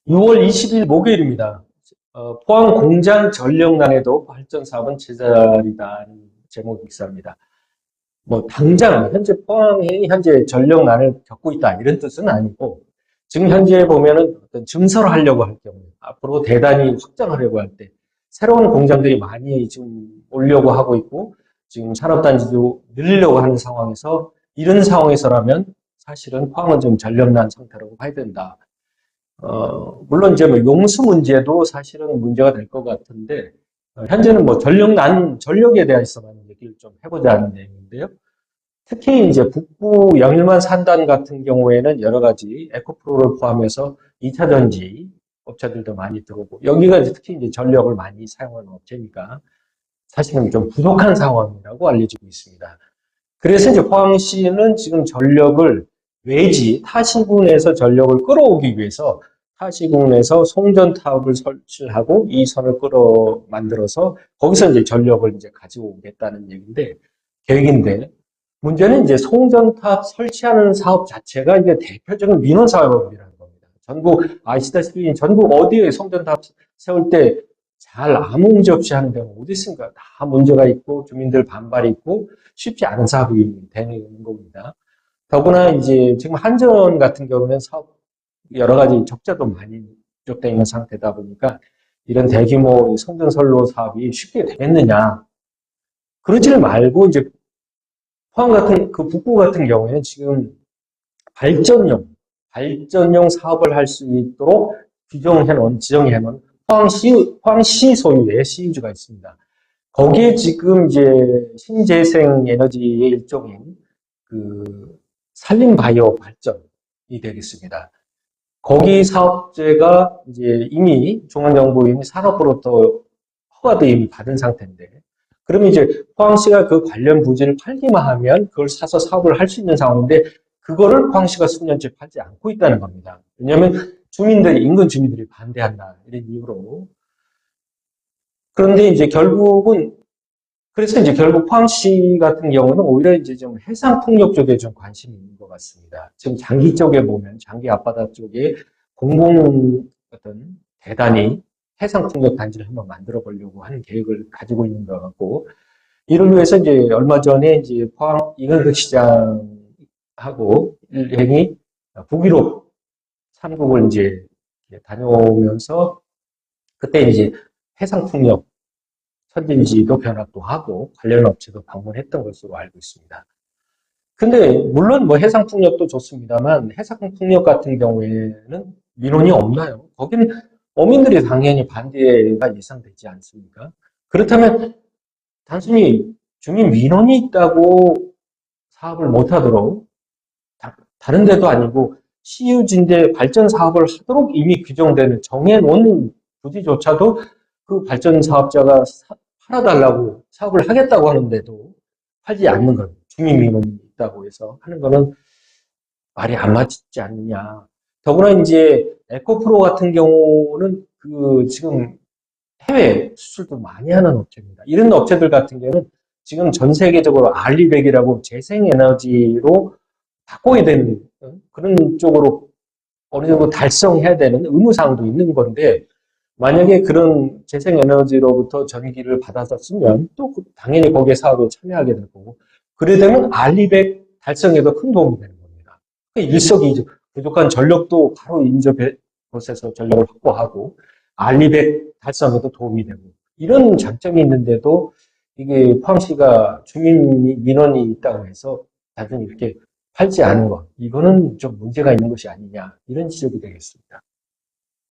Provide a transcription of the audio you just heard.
6월 20일 목요일입니다. 포항 공장 전력난에도 발전 사업은 제자리다는 제목의 기사입니다. 뭐 당장 현재 포항이 현재 전력난을 겪고 있다 이런 뜻은 아니고 지금 현재 보면은 어떤 증설을 하려고 할 경우 앞으로 대단히 확장하려고 할 때 새로운 공장들이 많이 지금 오려고 하고 있고 지금 산업단지도 늘리려고 하는 상황에서 이런 상황에서라면 사실은 포항은 좀 전력난 상태라고 봐야 된다. 물론 이제 뭐 용수 문제도 사실은 문제가 될 것 같은데, 현재는 뭐 전력에 대해서만 얘기를 좀 해보자 하는 내용인데요. 특히 이제 북부 영일만 산단 같은 경우에는 여러 가지 에코프로를 포함해서 2차 전지 업체들도 많이 들어오고, 여기가 이제 특히 이제 전력을 많이 사용하는 업체니까 사실은 좀 부족한 상황이라고 알려지고 있습니다. 그래서 이제 포항시는 지금 전력을 외지 타시군에서 전력을 끌어오기 위해서 타시군에서 송전 타업을 설치를 하고 이 선을 만들어서 거기서 이제 전력을 이제 가지고 오겠다는 얘기인데 계획인데 문제는 이제 송전 타업 설치하는 사업 자체가 이게 대표적인 민원 사업이라는 겁니다. 전국 아시다시피 전국 어디에 송전 타업 세울 때 잘 아무 문제 없이 하는 데가 어디 있습니까? 다 문제가 있고 주민들 반발이 있고 쉽지 않은 사업이 되는 겁니다. 더구나 이제 지금 한전 같은 경우는 사업 여러 가지 적자도 많이 누적되어 있는 상태다 보니까 이런 대규모 송전선로 사업이 쉽게 되겠느냐. 그러지를 말고 이제 포항 같은 그 북구 같은 경우에는 지금 발전용 사업을 할 수 있도록 지정해 놓은 포항시 소유의 시유주가 있습니다. 거기에 지금 이제 신재생 에너지의 일종인 그 산림바이오 발전이 되겠습니다. 거기 사업체가 이제 이미 중앙정부 이미 산업으로부터 허가도 이미 받은 상태인데, 그러면 이제 포항시가 그 관련 부지를 팔기만 하면 그걸 사서 사업을 할 수 있는 상황인데, 그거를 포항시가 수년째 팔지 않고 있다는 겁니다. 왜냐하면 인근 주민들이 반대한다 이런 이유로. 그런데 이제 그래서 이제 결국 포항시 같은 경우는 오히려 이제 좀 해상 풍력 쪽에 좀 관심이 있는 것 같습니다. 지금 장기 쪽에 보면 장기 앞바다 쪽에 어떤 대단히 해상 풍력 단지를 한번 만들어 보려고 하는 계획을 가지고 있는 것 같고, 이를 위해서 이제 얼마 전에 이제 포항 이근석 시장하고 일행이 북위로 3국을 이제 다녀오면서 그때 이제 해상 풍력 선진지도 변화도 하고 관련 업체도 방문했던 것으로 알고 있습니다. 근데 물론 뭐 해상풍력도 좋습니다만 해상풍력 같은 경우에는 민원이 없나요? 거기는 어민들이 당연히 반대가 예상되지 않습니까? 그렇다면 단순히 주민 민원이 있다고 사업을 못하도록 다른 데도 아니고 시유진대 발전 사업을 하도록 이미 규정되는 정해놓은 부지조차도 그 발전 사업자가 팔아달라고 사업을 하겠다고 하는데도 팔지 않는 것, 주민 민원이 있다고 해서 하는 거는 말이 안 맞지 않느냐. 더구나 이제 에코프로 같은 경우는 그 지금 해외 수출도 많이 하는 업체입니다. 이런 업체들 같은 경우는 지금 전 세계적으로 알리백이라고 재생에너지로 바꿔야 되는 그런 쪽으로 어느 정도 달성해야 되는 의무사항도 있는 건데, 만약에 그런 재생에너지로부터 전기를 받아서 쓰면 또 당연히 거기에 사업에 참여하게 될 거고, 그래 되면 알리백 달성에도 큰 도움이 되는 겁니다. 일석이조 부족한 전력도 바로 곳에서 전력을 확보하고 알리백 달성에도 도움이 되고 이런 장점이 있는데도 이게 포항시가 주민 민원이 있다고 해서 단순히 이렇게 팔지 않은 것, 이거는 좀 문제가 있는 것이 아니냐 이런 지적이 되겠습니다.